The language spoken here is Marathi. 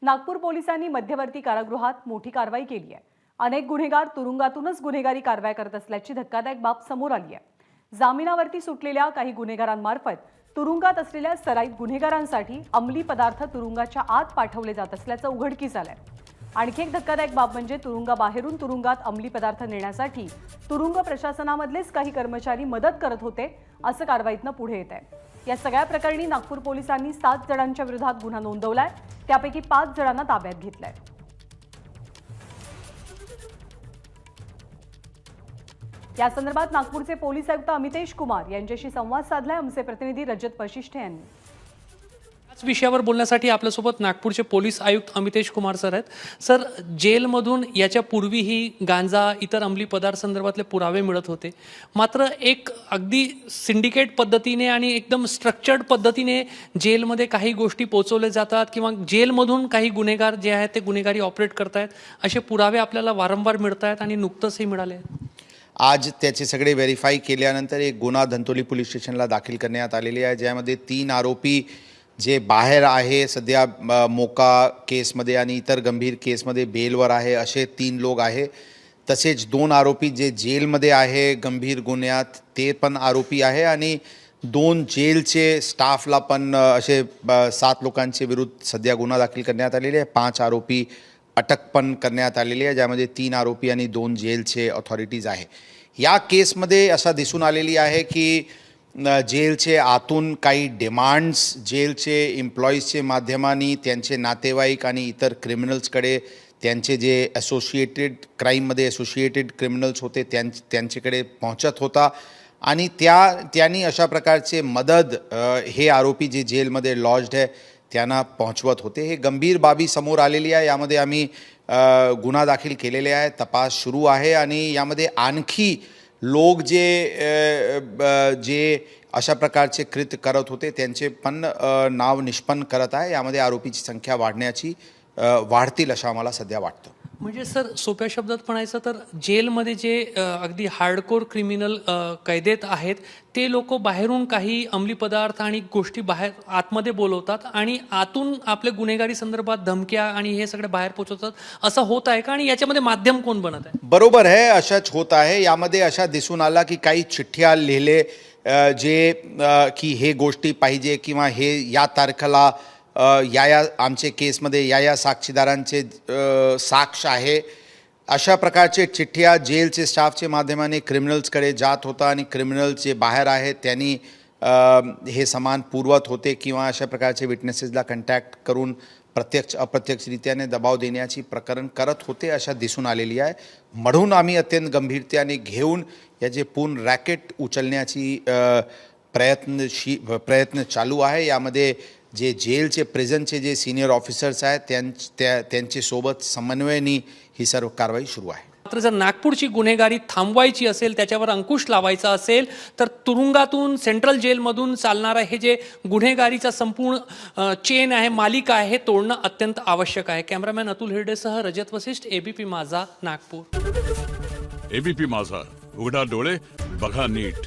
नागपूर पोलिसांनी मध्यवर्ती कारागृहात मोठी कारवाई केली आहे। अनेक गुन्हेगार तुरुंगातूनच गुन्हेगारी कारवाई करत असल्याची धक्कादायक बाब समोर आली आहे। जामिनावरती सुटलेल्या काही गुन्हेगारांमार्फत तुरुंगात असलेल्या सराईत गुन्हेगारांसाठी अंमली पदार्थ तुरुंगाच्या आत पाठवले जात असल्याचं उघडकीस आलंय। आणखी एक धक्कादायक बाब म्हणजे तुरुंगाबाहेरून तुरुंगात अंमली पदार्थ नेण्यासाठी तुरुंग प्रशासनामधलेच काही कर्मचारी मदत करत होते असं कारवाईतनं पुढे येत आहे। या सगळ्या प्रकरणी नागपूर पोलिसांनी 7 जणांच्या विरोधात गुन्हा नोंदवलाय, त्यापैकी 5 जणांना ताब्यात घेतलंय। या संदर्भात नागपूरचे पोलीस आयुक्त अमितेश कुमार यांच्याशी संवाद साधलाय आमचे प्रतिनिधी रजत वशिष्ठ यांनी। याच विषयावर बोलण्यासाठी आपल्यासोबत नागपूरचे पोलीस आयुक्त अमितेश कुमार सर आहेत। सर, जेलमधून याच्या पूर्वीही गांजा इतर अंमली पदार्थ संदर्भातले पुरावे मिळत होते, मात्र एक अगदी सिंडिकेट पद्धतीने आणि एकदम स्ट्रक्चर्ड पद्धतीने जेलमध्ये काही गोष्टी पोहोचवल्या जातात किंवा जेलमधून काही गुन्हेगार जे आहेत ते गुन्हेगारी ऑपरेट करतायत असे पुरावे आपल्याला वारंवार मिळत आहेत आणि नुकतंच हे मिळाले। आज त्याचे सगळे व्हेरीफाई केल्यानंतर एक गुन्हा धंतोली पोलीस स्टेशनला दाखल करण्यात आलेली आहे, ज्यामध्ये 3 आरोपी जे बाहेर आहे सध्या मोका केसमध्ये आणि इतर गंभीर केसमध्ये बेलवर आहे असे 3 लोक आहे। तसेच 2 आरोपी जे जेलमध्ये आहे गंभीर गुन्ह्यात ते पण आरोपी आहे आणि 2 जेलचे स्टाफला पण असे 7 लोकांचे विरुद्ध सध्या गुन्हा दाखल करण्यात आलेले आहे। 5 आरोपी अटक पण करण्यात आलेली आहे, ज्यामध्ये 3 आरोपी आणि 2 जेलचे ऑथॉरिटीज आहे। या केसमध्ये असा दिसून आलेली आहे की जेलचे आतून काही डिमांड्स जेलचे एम्प्लॉईजचे माध्यमाने त्यांचे नातेवाईक आणि इतर क्रिमिनल्सकडे त्यांचे जे असोसिएटेड क्राईममध्ये असोसिएटेड क्रिमिनल्स होते त्यांच्याकडे पोहोचत होता आणि त्यांनी अशा प्रकारचे मदत हे आरोपी जे जेलमध्ये लॉज्ड आहे त्यांना पोहोचवत होते। हे गंभीर बाबी समोर आलेली आहे। यामध्ये आम्ही गुन्हा दाखल केलेले आहे, तपास सुरू आहे आणि यामध्ये आणखी लोक जे अशा प्रकारचे कृत्य करत होते त्यांचे पण नाव निष्पन्न करत आहे। यामध्ये आरोपीची संख्या वाढतील असं आम्हाला सध्या वाटतं। म्हणजे सर, सोप्या शब्दात म्हणायचं तर जेलमध्ये जे अगदी हार्डकोर क्रिमिनल कैदेत आहेत ते लोक बाहेरून काही अंमली पदार्थ आणि गोष्टी बाहेर आतमध्ये बोलवतात आणि आतून आपल्या गुन्हेगारी संदर्भात धमक्या आणि हे सगळे बाहेर पोहोचवतात, असं होत आहे का? आणि याच्यामध्ये माध्यम कोण बनत आहे? बरोबर आहे, अशाच होत आहे। यामध्ये अशा दिसून आला की काही चिठ्ठ्या लिहिले जे की हे गोष्टी पाहिजे किंवा हे या तारखेला या आमचे केसमध्ये या साक्षीदारांचे साक्ष आहे, अशा प्रकारचे चिठ्ठ्या जेलचे स्टाफचे माध्यमाने क्रिमिनल्सकडे जात होता आणि क्रिमिनल्स जे बाहेर आहेत त्यांनी हे सामान पुरवत होते किंवा अशा प्रकारचे विटनेसेसला कॉन्टॅक्ट करून प्रत्यक्ष अप्रत्यक्षरित्याने दबाव देण्याची प्रकरण करत होते अशा दिसून आलेली आहे। म्हणून आम्ही अत्यंत गंभीरतेने घेऊन याचे पूर्ण रॅकेट उचलण्याची प्रयत्न चालू आहे। यामध्ये जे जेलचे प्रिझनचे जे सिनियर ऑफिसर्स आहेत त्यांचे सोबत समन्वयाने ही सर्व कारवाई सुरू आहे। मात्र जर नागपूरची गुन्हेगारी थांबवायची असेल, त्याच्यावर अंकुश लावायचा असेल तर तुरुंगातून सेंट्रल जेलमधून चालणारा हे जे गुन्हेगारीचा संपूर्ण चेन आहे, मालिका आहे, हे तोडणं अत्यंत आवश्यक आहे। कॅमेरामॅन अतुल हिरडेसह रजत वशिष्ठ, एबीपी माझा, नागपूर। एबीपी माझा, उघडा डोळे बघा नीट।